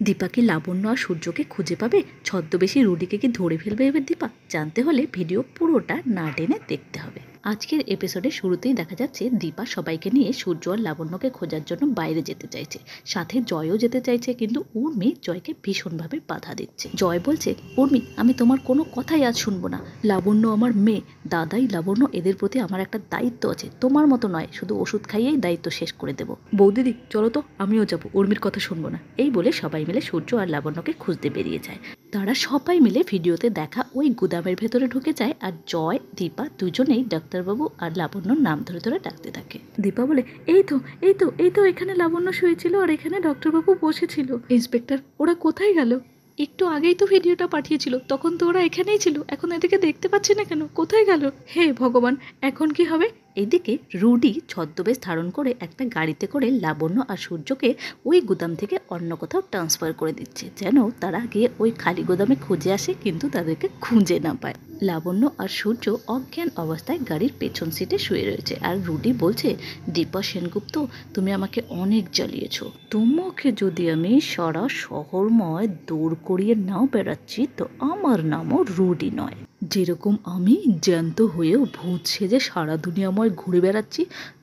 দীপা কি লাবণ্য আর সূর্যকে খুঁজে পাবে? ছদ্মবেশী রুডিকে কি ধরে ফেলবে এবার দীপা? জানতে হলে ভিডিও পুরোটা না টেনে দেখতে হবে। আজকের এপিসোডের শুরুতেই দেখা যাচ্ছে দীপা সবাইকে নিয়ে সূর্য আর লাবণ্যকে খোঁজার জন্য বাইরে যেতে চাইছে, সাথে জয়ও যেতে চাইছে, কিন্তু উর্মি জয়কে ভীষণভাবে বাধা দিচ্ছে। জয় বলছে, উর্মি আমি তোমার কোনো কথাই আজ শুনবো না, লাবণ্য আমার মেয়ে, দাদাই লাবণ্য, এদের প্রতি আমার একটা দায়িত্ব আছে, তোমার মতো নয় শুধু ওষুধ খাইয়েই দায়িত্ব শেষ করে দেবো। বৌদিদি চলো তো, আমিও যাবো, উর্মির কথা শুনবো না। এই বলে সবাই মিলে সূর্য আর লাবণ্যকে খুঁজতে বেরিয়ে যায়। তারা সবাই মিলে ভিডিওতে দেখা ওই গুদামের ভেতরে ঢুকে যায়, আর জয় দীপা দুজনেই ডাক্তারবাবু আর লাবণ্যর নাম ধরে ধরে ডাকতে থাকে। দীপা বলে, এই তো এই তো এই তো এখানে লাবণ্য শুয়েছিল আর এখানে ডক্টরবাবু বসেছিল। ইন্সপেক্টর ওরা কোথায় গেল? একটু আগেই তো ভিডিওটা পাঠিয়েছিল, তখন তো ওরা এখানেই ছিল, এখন এদিকে দেখতে পাচ্ছি না কেন, কোথায় গেল? হে ভগবান, এখন কি হবে? এদিকে রুডি ছদ্মবেশ ধারণ করে একটা গাড়িতে করে লাবণ্য আর সূর্যকে ওই গুদাম থেকে অন্য কোথাও ট্রান্সফার করে দিচ্ছে, যেন তারা গিয়ে ওই খালি গুদামে খুঁজে আসে কিন্তু তাদেরকে খুঁজে না পায়। লাবণ্য আর সূর্য অজ্ঞান অবস্থায় গাড়ির পেছন সিটে শুয়ে রয়েছে, আর রুডি বলছে, দীপা সেনগুপ্ত তুমি আমাকে অনেক জ্বালিয়েছ, তোমাকে যদি আমি সারা শহরময় দৌড় করিয়ে নাও বেড়াচ্ছি তো আমার নামও রুডি নয়। যেরকম আমি জ্যান্ত হয়েও ভূত সেজে সারা দুনিয়াময় ঘুরে বেড়াচ্ছি,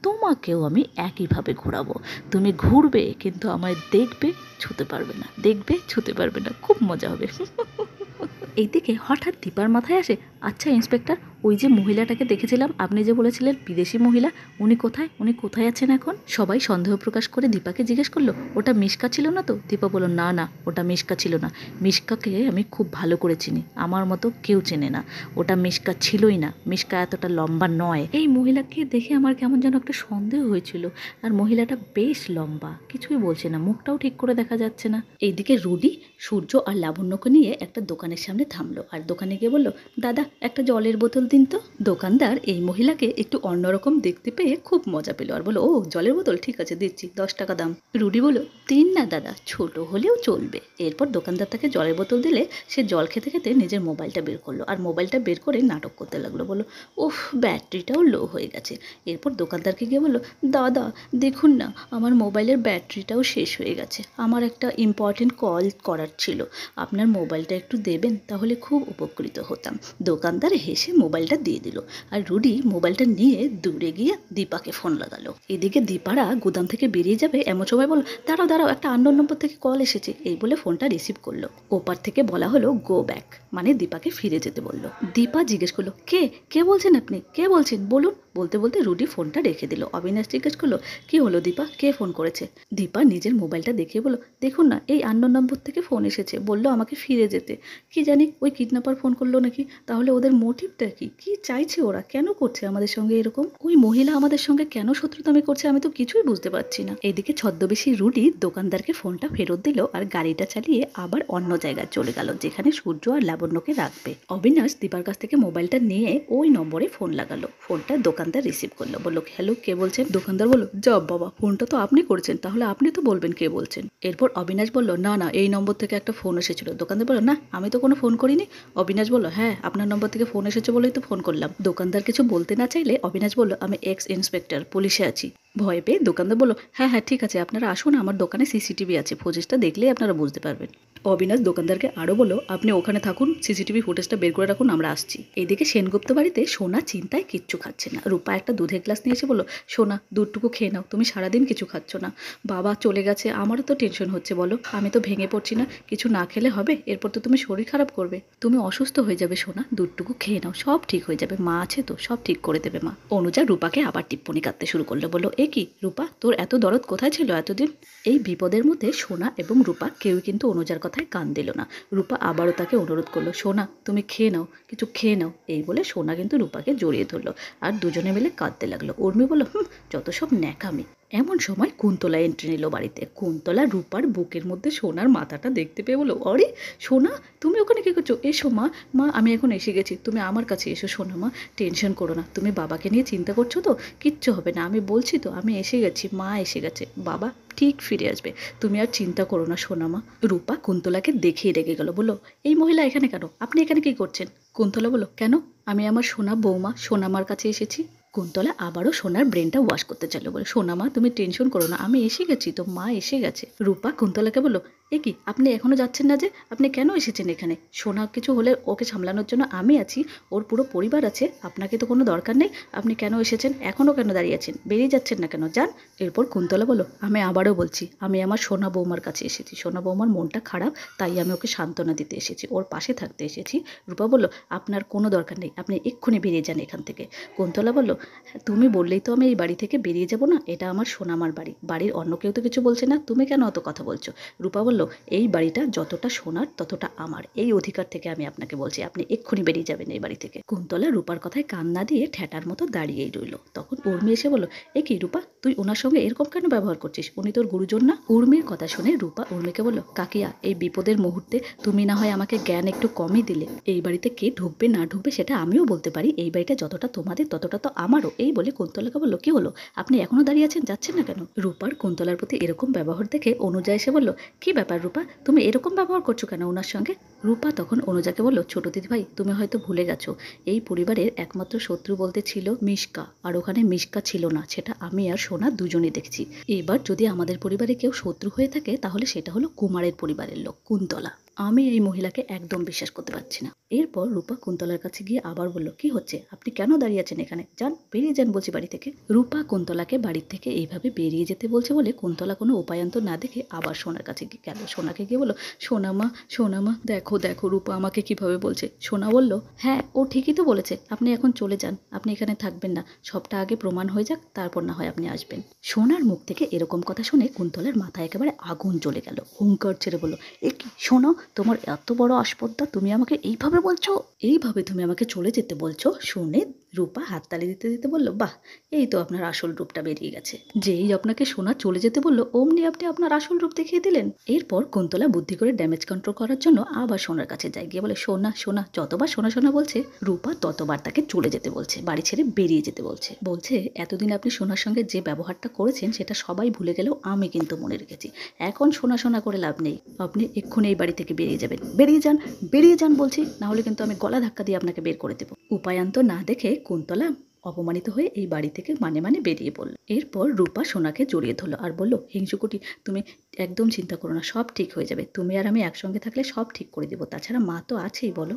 তোমাকেও আমি একইভাবে ঘোরাবো। তুমি ঘুরবে কিন্তু আমায় দেখবে, ছুতে পারবে না, দেখবে ছুতে পারবে না, খুব মজা হবে। এইদিকে হঠাৎ দীপার মাথায় আসে, আচ্ছা ইন্সপেক্টর, ওই যে মহিলাটাকে দেখেছিলাম, আপনি যে বলেছিলেন বিদেশি মহিলা, উনি কোথায় আছেন এখন? সবাই সন্দেহ প্রকাশ করে দীপাকে জিজ্ঞেস করলো, ওটা মিশকা ছিল না তো? দীপা বলল, না না, ওটা মিশকা ছিল না, মিশকাকে আমি খুব ভালো করে চিনি, আমার মতো কেউ চেনে না, ওটা মিশকা ছিলই না, মিশকা এতটা লম্বা নয়। এই মহিলাকে দেখে আমার কেমন যেন একটা সন্দেহ হয়েছিল, আর মহিলাটা বেশ লম্বা, কিছুই বলছে না, মুখটাও ঠিক করে দেখা যাচ্ছে না। এইদিকে রুডি সূর্য আর লাবণ্যকে নিয়ে একটা দোকানের সামনে থামলো, আর দোকানে গিয়ে বলল, দাদা একটা জলের বোতল দিন তো। দোকানদার এই মহিলাকে একটু অন্যরকম দেখতে পেয়ে খুব মজা পেল, আর বলল, ও জলের বোতল, ঠিক আছে দিচ্ছি, 10 টাকা দাম। রুডি বলল, দিন না দাদা, ছোট হলেও চলবে। এরপর দোকানদার তাকে জলের বোতল দিলে সে জল খেতে খেতে নিজের মোবাইলটা বের করলো, আর মোবাইলটা বের করে নাটক করতে লাগলো, বললো, ওহ ব্যাটারিটাও লো হয়ে গেছে। এরপর দোকানদারকে গিয়ে বললো, দাদা দেখুন না, আমার মোবাইলের ব্যাটারিটাও শেষ হয়ে গেছে, আমার একটা ইম্পর্টেন্ট কল করার ছিল, আপনার মোবাইলটা একটু দেবেন, তাহলে খুব উপকৃত হতাম। দোকানদার হেসে মোবাইলটা দিয়ে দিল, আর রুডি মোবাইলটা নিয়ে দূরে গিয়ে দীপাকে ফোন লাগালো। এদিকে দীপারা গুদাম থেকে বেরিয়ে যাবে এমন সময় বলল, দাঁড়াও দাঁড়াও, একটা আননোন নম্বর থেকে কল এসেছে। এই বলে ফোনটা রিসিভ করলো। ওপার থেকে বলা হলো গো ব্যাক, মানে দীপাকে ফিরে যেতে বললো। দীপা জিজ্ঞেস করলো, কে কে বলছেন আপনি, কে বলছেন বলুন। বলতে বলতে রুডি ফোনটা রেখে দিল। অবিনাশ জিজ্ঞেস করলো, কি হলো দীপা, কে ফোন করেছে? দীপা নিজের মোবাইলটা দেখিয়ে বলল, দেখুন না, এই আননোন নম্বর থেকে ফোন এসেছে, বললো আমাকে ফিরে যেতে। কি জানি ওই কিডন্যাপার ফোন করলো নাকি, তাহলে ওদের মোটিভটা কি, কি চাইছে ওরা, কেন করছে আমাদের সঙ্গে এরকম? ওই মহিলা আমাদের সঙ্গে কেন শত্রুতামি করছে আমি তো কিছুই বুঝতে পারছি না। এইদিকে ছদ্মবেশী রুডি দোকানদারকে ফোনটা ফেরত দিল, আর গাড়িটা চালিয়ে আবার অন্য জায়গায় চলে গেল, যেখানে সূর্য আর লাবণ্যকে রাখবে। অবিনাশ দীপার কাছ থেকে মোবাইলটা নিয়ে ওই নম্বরে ফোন লাগালো। ফোনটা দোকানদার রিসিভ করলো, বললো, হ্যালো কে বলছেন? দোকানদার বললো, যা বাবা, ফোনটা তো আপনি করেছেন, তাহলে আপনি তো বলবেন কে বলছেন। এরপর অবিনাশ বলল, না না, এই নম্বর থেকে একটা ফোন এসেছিল। দোকানদার বললো, না আমি তো কোনো ফোন করিনি। অবিনাশ বলল, হ্যাঁ আপনার নম্বর থেকে ফোন এসেছে বলেই তো ফোন করলাম। দোকানদার কিছু বলতে না চাইলে অবিনাশ বলল, আমি এক্স ইন্সপেক্টর, পুলিশে আছি। ভয় পেয়ে দোকানদার বলল, হ্যাঁ হ্যাঁ ঠিক আছে, আপনারা আসুন, আমার দোকানে সিসিটিভি আছে, ফুটেজটা দেখলেই আপনারা বুঝতে পারবেন। অবিনাশ দোকানদারকে আরও বলল, আপনি ওখানে থাকুন, সিসিটিভি ফুটেজটা বের করে রাখুন, আমরা আসছি। এইদিকে সেনগুপ্ত বাড়িতে সোনা চিন্তায় কিচ্ছু খাচ্ছে না। রূপা একটা দুধের গ্লাস নিয়ে এসে বললো, সোনা দুধটুকু খেয়ে নাও, তুমি সারাদিন কিছু খাচ্ছ না, বাবা চলে গেছে, আমারও তো টেনশন হচ্ছে, বলো আমি তো ভেঙে পড়ছি না, কিছু না খেলে হবে? এরপর তো তুমি শরীর খারাপ করবে, তুমি অসুস্থ হয়ে যাবে, সোনা দুধটুকু খেয়ে নাও, সব ঠিক হয়ে যাবে, মা আছে তো, সব ঠিক করে দেবে মা। অনুজা রূপাকে আবার টিপ্পনি কাটতে শুরু করলো, বললো, এ কি রূপা, তোর এত দরদ কোথায় ছিল এতদিন? এই বিপদের মধ্যে সোনা এবং রূপা কেউই কিন্তু অনুজার কথায় কান দিল না। রূপা আবারও তাকে অনুরোধ করলো, সোনা তুমি খেয়ে নাও, কিছু খেয়ে নাও। এই বলে সোনা কিন্তু রূপাকে জড়িয়ে ধরলো, আর দুজনে মিলে কাঁদতে লাগলো। উর্মি বলল, যত সব ন্যাকামি। এমন সময় কুন্তলা এন্ট্রি নিল বাড়িতে। কুন্তলা রূপার বুকের মধ্যে সোনার মাথাটা দেখতে পেয়ে বলো, আরে সোনা তুমি ওখানে কী করছো? এসো মা, মা আমি এখন এসে গেছি, তুমি আমার কাছে এসো। সোনা মা টেনশন করো না, তুমি বাবাকে নিয়ে চিন্তা করছো তো, কিচ্ছু হবে না, আমি বলছি তো আমি এসে গেছি, মা এসে গেছে, বাবা ঠিক ফিরে আসবে, তুমি আর চিন্তা করো না সোনা মা। রূপা কুন্তলাকে দেখেই রেগে গেল, বললো, এই মহিলা এখানে কেন, আপনি এখানে কী করছেন? কুন্তলা বললো, কেন, আমি আমার সোনা বৌমা সোনামার কাছে এসেছি। কুন্তলা আবারও সোনার ব্রেনটা ওয়াশ করতে চাইলো, বলে, সোনা মা তুমি টেনশন করো না, আমি এসে গেছি তো, মা এসে গেছে। রূপা কুন্তলাকে বললো, এ কি, আপনি এখনও যাচ্ছেন না যে? আপনি কেন এসেছেন এখানে? সোনা কিছু হলে ওকে সামলানোর জন্য আমি আছি, ওর পুরো পরিবার আছে, আপনাকে তো কোনো দরকার নেই। আপনি কেন এসেছেন? এখনও কেন দাঁড়িয়ে আছেন? বেরিয়ে যাচ্ছেন না কেন? যান। এরপর কুন্তলা বলল, আমি আবারও বলছি, আমি আমার সোনা বৌমার কাছে এসেছি। সোনা বৌমার মনটা খারাপ, তাই আমি ওকে সান্ত্বনা দিতে এসেছি, ওর পাশে থাকতে এসেছি। রূপা বলল, আপনার কোনো দরকার নেই, আপনি এক্ষুনি বেরিয়ে যান এখান থেকে। কুন্তলা বলল, তুমি বললেই তো আমি এই বাড়ি থেকে বেরিয়ে যাব না? এটা আমার সোনামার বাড়ি, বাড়ির অন্য কেউ তো কিছু বলছে না, তুমি কেন অত কথা বলছো? রূপা বলল, এই বাড়িটা যতটা সোনার ততটা আমার, এই অধিকার থেকে আমি আপনাকে বলছি, আপনি এক্ষুনি বেরিয়ে যাবেন এই বাড়ি থেকে। কুন্তলা রূপার কথায় কান না দিয়ে ঠ্যাটার মতো দাঁড়িয়েই রইল। তখন উর্মি এসে বলল, এ কি রূপা, তুই ওনার সঙ্গে এরকম কেন ব্যবহার করছিস? উনি তোর গুরুজন না? উর্মির কথা শুনে রূপা উর্মিকে বলল, কাকিয়া, এই বিপদের মুহূর্তে তুমি না হয় আমাকে জ্ঞান একটু কমই দিলে। এই বাড়িতে কে ঢুকবে না ঢুকবে সেটা আমিও বলতে পারি, এই বাড়িটা যতটা তোমাদের ততটা তো আমারও। এই বলে কুন্তলাকে বলল, কি হলো, আপনি এখনো দাঁড়িয়ে আছেন, যাচ্ছেন না কেন? রূপার কুন্তলার প্রতি এরকম ব্যবহার দেখে অনুজা এসে বলল, কি ব্যাপার রূপা, তুমি এরকম ব্যবহার করছো কেন ওনার সঙ্গে? রূপা তখন অনুজাকে বলল, ছোট দিদিভাই, তুমি হয়তো ভুলে গেছো, এই পরিবারের একমাত্র শত্রু বলতে ছিল মিশকা, আর ওখানে মিশকা ছিল না, সেটা আমি আর সোনা দুজনেই দেখছি। এবার যদি আমাদের পরিবারে কেউ শত্রু হয়ে থাকে তাহলে সেটা হলো কুমারের পরিবারের লোক, কুন্তলা। আমি এই মহিলাকে একদম বিশ্বাস করতে পারছি না। এরপর রূপা কুন্তলার কাছে গিয়ে আবার বলল, কি হচ্ছে, আপনি কেন দাঁড়িয়ে আছেন এখানে? যান, বেরিয়ে যান বলছি বাড়ি থেকে। রূপা কুন্তলাকে বাড়ির থেকে এইভাবে বেরিয়ে যেতে বলছে বলে কুন্তলা কোনো উপায়ান্তর না দেখে আবার সোনার কাছে গেল। সোনাকে গিয়ে বলল, সোনামা, দেখো দেখো রূপা আমাকে কিভাবে বলছে। সোনা বলল, হ্যাঁ ও ঠিকই তো বলেছে, আপনি এখন চলে যান, আপনি এখানে থাকবেন না, সবটা আগে প্রমাণ হয়ে যাক, তারপর না হয় আপনি আসবেন। সোনার মুখ থেকে এরকম কথা শুনে কুন্তলার মাথায় একেবারে আগুন জ্বলে গেল। হুঙ্কার ছেড়ে বলল, এ কি শোনো, তোমার এত বড় আসপদ্দা, তুমি আমাকে এইভাবে বলছো? এইভাবে তুমি আমাকে চলে যেতে বলছো? শুনে রূপা হাততালি দিতে দিতে বলল, বাহ, এই তো আপনার আসল রূপটা বেরিয়ে গেছে। যেই আপনাকে সোনা চলে যেতে বললো অমনি আপনি আপনার আসল রূপ দেখিয়ে দিলেন। এরপর কুন্তলা বুদ্ধি করে ড্যামেজ কন্ট্রোল করার জন্য আবার সোনার কাছে যায়, গিয়ে বলে, সোনা, যতবার সোনা বলছে রূপা ততবার তাকে চলে যেতে বলছে, বাড়ি ছেড়ে বেরিয়ে যেতে বলছে। বলছে, এতদিন আপনি সোনার সঙ্গে যে ব্যবহারটা করেছেন সেটা সবাই ভুলে গেলেও আমি কিন্তু মনে রেখেছি। এখন সোনা করে লাভ নেই, আপনি এক্ষুনি এই বাড়ি থেকে বেরিয়ে যাবেন। বেরিয়ে যান বলছি, না হলে কিন্তু আমি গলা ধাক্কা দিয়ে আপনাকে বের করে দেবো। উপায়ান্ত না দেখে কুন্তলা অপমানিত হয়ে এই বাড়ি থেকে মানে বেরিয়ে পড়ল। এরপর রূপা সোনাকে জড়িয়ে ধরলো আর বলল, হিংসুকুটি, তুমি একদম চিন্তা করো না, সব ঠিক হয়ে যাবে, তুমি আর আমি একসঙ্গে থাকলে সব ঠিক করে দেবো, তাছাড়া মা তো আছেই, বলো।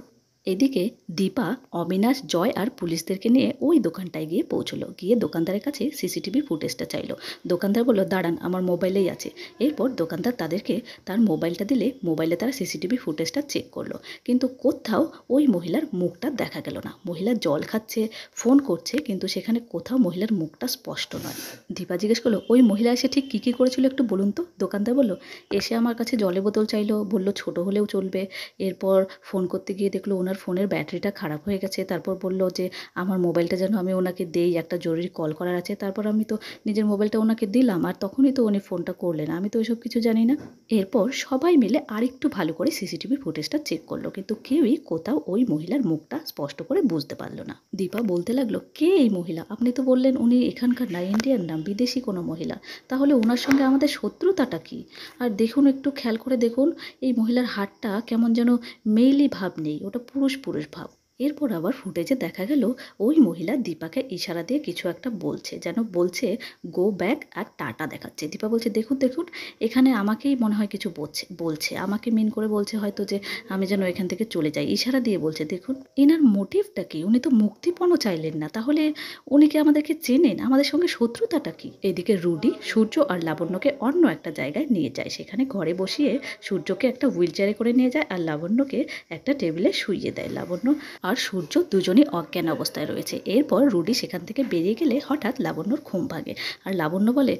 এদিকে দীপা অবিনাশ, জয় আর পুলিশদেরকে নিয়ে ওই দোকানটায় গিয়ে পৌঁছলো। গিয়ে দোকানদারের কাছে সিসিটিভি ফুটেজটা চাইলো। দোকানদার বলল, দাঁড়ান, আমার মোবাইলেই আছে। এরপর দোকানদার তাদেরকে তার মোবাইলটা দিলে মোবাইলে তারা সিসিটিভি ফুটেজটা চেক করলো, কিন্তু কোথাও ওই মহিলার মুখটা দেখা গেল না। মহিলা জল খাচ্ছে, ফোন করছে, কিন্তু সেখানে কোথাও মহিলার মুখটা স্পষ্ট নয়। দীপা জিজ্ঞেস করলো, ওই মহিলা এসে ঠিক কী করেছিল একটু বলুন তো? দোকানদার বলল, এসে আমার কাছে জলের বোতল চাইলো, বলল ছোট হলেও চলবে। এরপর ফোন করতে গিয়ে দেখলো ওনার ফোনের ব্যাটারিটা খারাপ হয়ে গেছে। তারপর বলল যে আমার মোবাইলটা যেন আমি ওনাকে দেই, একটা জরুরি কল করার আছে। তারপর আমি তো নিজের মোবাইলটা ওনাকে দিলাম, আর তখনই তো উনি ফোনটা করলেন, আমি তো ওইসব কিছু জানি না। এরপর সবাই মিলে আরেকটু ভালো করে সিসিটিভি ফুটেজটা চেক করলো, কিন্তু কেউই কোথাও ওই মহিলার মুখটা স্পষ্ট করে বুঝতে পারলো না। দীপা বলতে লাগলো, কে এই মহিলা? আপনি তো বললেন উনি এখানকার না, ইন্ডিয়ান না, বিদেশি কোনো মহিলা, তাহলে ওনার সঙ্গে আমাদের শত্রুতাটা কি? আর দেখুন, একটু খেয়াল করে দেখুন, এই মহিলার হাতটা কেমন যেন মেইলি ভাব নেই, ওটা পুরুষ ভাব। এরপর আবার ফুটেজে দেখা গেল ওই মহিলা দীপাকে ইশারা দিয়ে কিছু একটা বলছে, যেন বলছে গো ব্যাক, আর টাটা দেখাচ্ছে। দীপা বলছে, দেখুন, এখানে আমাকেই মনে হয় কিছু বলছে, আমাকে মিন করে বলছে হয়তো যে আমি যেন এখান থেকে চলে যাই, ইশারা দিয়ে বলছে। দেখুন এনার মোটিভটা কি? উনি তো মুক্তিপণও চাইলেন না, তাহলে উনি কি আমাদেরকে চেনেন? আমাদের সঙ্গে শত্রুতাটা কি? এদিকে রুডি সূর্য আর লাবণ্যকে অন্য একটা জায়গায় নিয়ে যায়, সেখানে ঘরে বসিয়ে সূর্যকে একটা হুইল চেয়ারে করে নিয়ে যায় আর লাবণ্যকে একটা টেবিলে শুইয়ে দেয়। লাবণ্য আর সূর্য দুজনই অজ্ঞান অবস্থায় রয়েছে। এরপর রুডি সেখান থেকে বেরিয়ে গেলে হঠাৎ লাবণ্যর ঘুম ভাঙে, আর লাবণ্য বলে,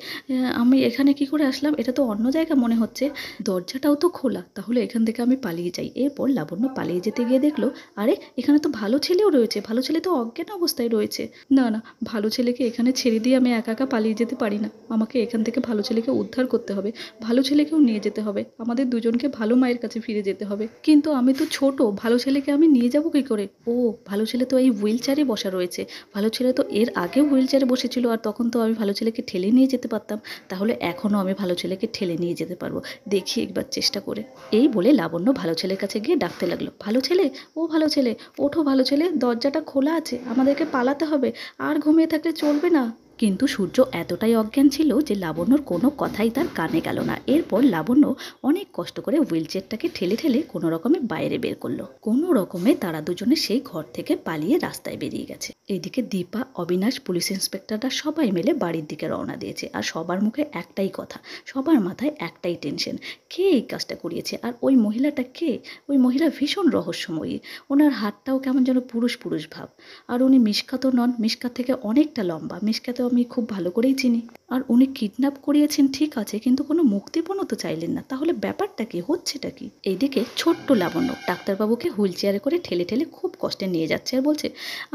আমি এখানে কি করে আসলাম? এটা তো অন্য জায়গা মনে হচ্ছে, দরজাটাও তো খোলা, তাহলে এখান থেকে আমি পালিয়ে যাই। এরপর লাবণ্য পালিয়ে যেতে গিয়ে দেখলো, আরে এখানে তো ভালো ছেলেও রয়েছে, ভালো ছেলে তো অজ্ঞান অবস্থায় রয়েছে। না, ভালো ছেলেকে এখানে ছেড়ে দিয়ে আমি একা পালিয়ে যেতে পারি না, আমাকে এখান থেকে ভালো ছেলেকে উদ্ধার করতে হবে, ভালো ছেলেকেও নিয়ে যেতে হবে, আমাদের দুজনকে ভালো মায়ের কাছে ফিরে যেতে হবে। কিন্তু আমি তো ছোট, ভালো ছেলেকে আমি নিয়ে যাবো কী করে? ও, ভালো ছেলে তো এই হুইল চেয়ারে বসা রয়েছে, ভালো ছেলে তো এর আগেও হুইল চেয়ারে বসেছিল, আর তখন তো আমি ভালো ছেলেকে ঠেলে নিয়ে যেতে পারতাম, তাহলে এখনও আমি ভালো ছেলেকে ঠেলে নিয়ে যেতে পারবো, দেখি একবার চেষ্টা করে। এই বলে লাবণ্য ভালো ছেলের কাছে গিয়ে ডাকতে লাগলো, ভালো ছেলে, ও ভালো ছেলে, ওঠো ভালো ছেলে, দরজাটা খোলা আছে, আমাদেরকে পালাতে হবে, আর ঘুমিয়ে থাকলে চলবে না। কিন্তু সূর্য এতটাই অজ্ঞান ছিল যে লাবণ্যর কোনো কথাই তার কানে গেল না। এরপর লাবণ্য অনেক কষ্ট করে হুইলচেয়ারটাকে ঠেলে ঠেলে কোনো রকমে বাইরে বের করলো। কোনো রকমে তারা দুজনে সেই ঘর থেকে পালিয়ে রাস্তায় বেরিয়ে গেছে। এদিকে দীপা, অবিনাশ, পুলিশ ইন্সপেক্টররা সবাই মিলে বাড়ির দিকে রওনা দিয়েছে। আর সবার মুখে একটাই কথা, সবার মাথায় একটাই টেনশন, কে এই কাজটা করিয়েছে আর ওই মহিলাটা কে? ওই মহিলা ভীষণ রহস্যময়ী, ওনার হাতটাও কেমন যেন পুরুষ পুরুষ ভাব। আর উনি মিশকা তো নন, মিশকার থেকে অনেকটা লম্বা। মিশকা তো আমি খুব ভালো করেই চিনি। আর উনি কিডন্যাপ করিয়েছেন ঠিক আছে, কিন্তু কোনো মুক্তিপণও তো চাইলেন না। তাহলে ব্যাপারটা কি, হচ্ছেটা কি? এইদিকে ছোট্ট লাবণ্য ডাক্তারবাবুকে হুইল চেয়ারে করে ঠেলে ঠেলে খুব কষ্টে নিয়ে যাচ্ছে আর বলছে,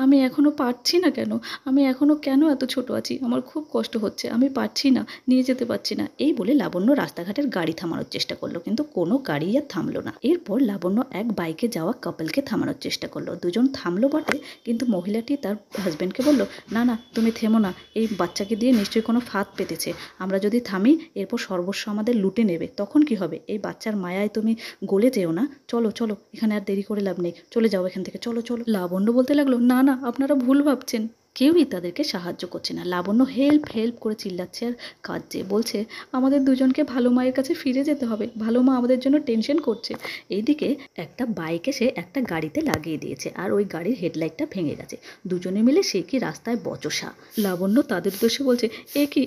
আমি এখনো পারছি না কেন, আমি এখনো কেন এত ছোট আছি, আমার খুব কষ্ট হচ্ছে, আমি পারছি না, নিয়ে যেতে পারছি না। এই বলে লাবণ্য রাস্তাঘাটের গাড়ি থামানোর চেষ্টা করলো, কিন্তু কোনো গাড়ি আর থামলো না। এরপর লাবণ্য এক বাইকে যাওয়া কাপলকে থামানোর চেষ্টা করলো। দুজন থামলো বটে, কিন্তু মহিলাটি তার হাজব্যান্ডকে বলল, না না তুমি থেমো না, এই বাচ্চাকে দিয়ে নিশ্চয়ই কোনো ফাঁদ পেতেছে, আমরা যদি থামি এরপর সর্বস্ব আমাদের লুটে নেবে, তখন কি হবে? এই বাচ্চার মায়ায় তুমি গলে যেও না, চলো চলো, এখানে আর দেরি করে লাভ নেই, চলে যাও এখান থেকে, চলো চলো। লাবণ্য বলতে লাগলো, না না আপনারা ভুল ভাবছেন। কেউই তাদেরকে সাহায্য করছে না। লাবণ্য হেল্প হেল্প করে চিল্লাচ্ছে আর কাঁদছে, বলছে আমাদের দুজনকে ভালো মায়ের কাছে ফিরে যেতে হবে, ভালো মা আমাদের জন্য টেনশন করছে। এইদিকে একটা বাইক এসে একটা গাড়িতে লাগিয়ে দিয়েছে আর ওই গাড়ির হেডলাইটটা ভেঙে গেছে। দুজনে মিলে সে কি রাস্তায় বচসা। লাবণ্য তাদের উদ্দেশ্যে বলছে,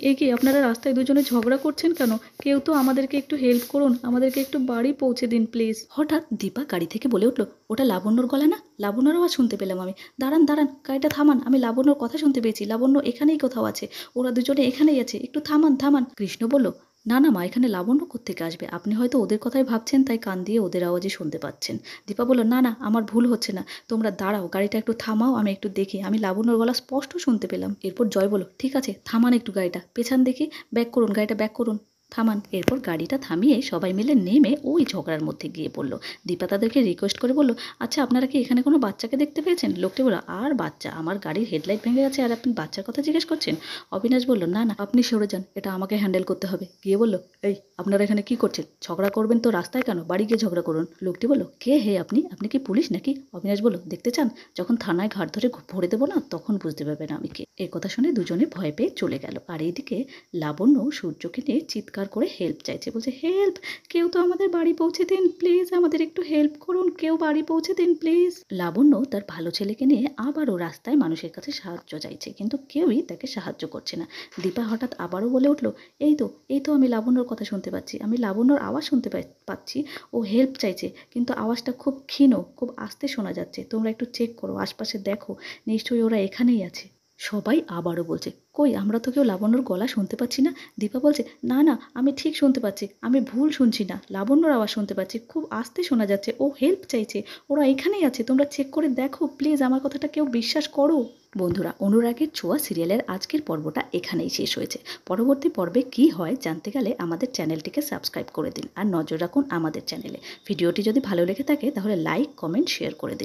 এ কি আপনারা রাস্তায় দুজনে ঝগড়া করছেন কেন? কেউ তো আমাদেরকে একটু হেল্প করুন, আমাদেরকে একটু বাড়ি পৌঁছে দিন প্লিজ। হঠাৎ দীপা গাড়ি থেকে বলে উঠলো, ওটা লাবণ্যর গলা না? লাবণ্যর আওয়াজ শুনতে পেলাম আমি। দাঁড়ান দাঁড়ান, গাড়িটা থামান, আমি লাবণ্যর কথা শুনতে পেয়েছি, লাবণ্য এখানেই কোথাও আছে, ওরা দুজনে এখানেই আছে, একটু থামান থামান। কৃষ্ণ বলল, না না মা, এখানে লাবণ্য কোত্থেকে আসবে? আপনি হয়তো ওদের কথাই ভাবছেন, তাই কান দিয়ে ওদের আওয়াজই শুনতে পাচ্ছেন। দীপা বলল, না না আমার ভুল হচ্ছে না, তোমরা দাঁড়াও, গাড়িটা একটু থামাও, আমি একটু দেখি, আমি লাবণ্যর গলা স্পষ্ট শুনতে পেলাম। এরপর জয় বলল, ঠিক আছে থামান একটু গাড়িটা, পেছান দেখি, ব্যাক করুন, গাড়িটা ব্যাক করুন, থামান। এরপর গাড়িটা থামিয়ে সবাই মিলে নেমে ওই ঝগড়ার মধ্যে গিয়ে পড়লো। দীপা তাদেরকে রিকোয়েস্ট করে বলল, আচ্ছা আপনারা কি এখানে কোনো বাচ্চাকে দেখতে পেয়েছেন? লোকটি বলল, আর বাচ্চা? আমার গাড়ির হেডলাইট ভেঙে গেছে আর আপনি বাচ্চার কথা জিজ্ঞেস করছেন? অবিনাশ বলল, না না আপনি সরে যান, এটা আমাকে হ্যান্ডেল করতে হবে। গিয়ে বলল, এই আপনারা এখানে কি করছেন? ঝগড়া করবেন তো রাস্তায় কেন, বাড়ি গিয়ে ঝগড়া করুন। লোকটি বলল, কে হে আপনি? আপনি কি পুলিশ নাকি? অবিনাশ বলল, দেখতে চান? যখন থানায় ঘাট ধরে ভরে দেবো না, তখন বুঝতে পারবেন আমি কে। এই কথা শুনে দুজনে ভয় পেয়ে চলে গেল। আর এইদিকে লাবণ্য সূর্যকে নিয়ে চিৎকার করে হেল্প চাইছে, বলছে, হেল্প, কেউ তো আমাদের বাড়ি পৌঁছে দিন প্লিজ, আমাদের একটু হেল্প করুন, কেউ বাড়ি পৌঁছে দিন প্লিজ। লাবণ্য তার ভালো ছেলেকে নিয়ে আবারও রাস্তায় মানুষের কাছে সাহায্য চাইছে, কিন্তু কেউই তাকে সাহায্য করছে না। দীপা হঠাৎ আবারও বলে উঠলো, এই তো আমি লাবণ্যর কথা শুনতে পাচ্ছি, আমি লাবণ্যর আওয়াজ শুনতে পাচ্ছি, ও হেল্প চাইছে, কিন্তু আওয়াজটা খুব ক্ষীণ, খুব আস্তে শোনা যাচ্ছে, তোমরা একটু চেক করো, আশপাশে দেখো, নিশ্চয়ই ওরা এখানেই আছে। সবাই আবারও বলছে, কই আমরা তো কেউ লাবণ্যর গলা শুনতে পাচ্ছি না। দীপা বলছে, না না আমি ঠিক শুনতে পাচ্ছি, আমি ভুল শুনছি না, লাবণ্যর আওয়াজ শুনতে পাচ্ছি, খুব আস্তে শোনা যাচ্ছে, ও হেল্প চাইছে, ওরা এখানেই আছে, তোমরা চেক করে দেখো প্লিজ, আমার কথাটা কেউ বিশ্বাস করো। বন্ধুরা, অনুরাগের ছোঁয়া সিরিয়ালের আজকের পর্বটা এখানেই শেষ হয়েছে। পরবর্তী পর্বে কি হয় জানতে গেলে আমাদের চ্যানেলটিকে সাবস্ক্রাইব করে দিন আর নজর রাখুন আমাদের চ্যানেলে। ভিডিওটি যদি ভালো লেগে থাকে তাহলে লাইক, কমেন্ট, শেয়ার করে দিন।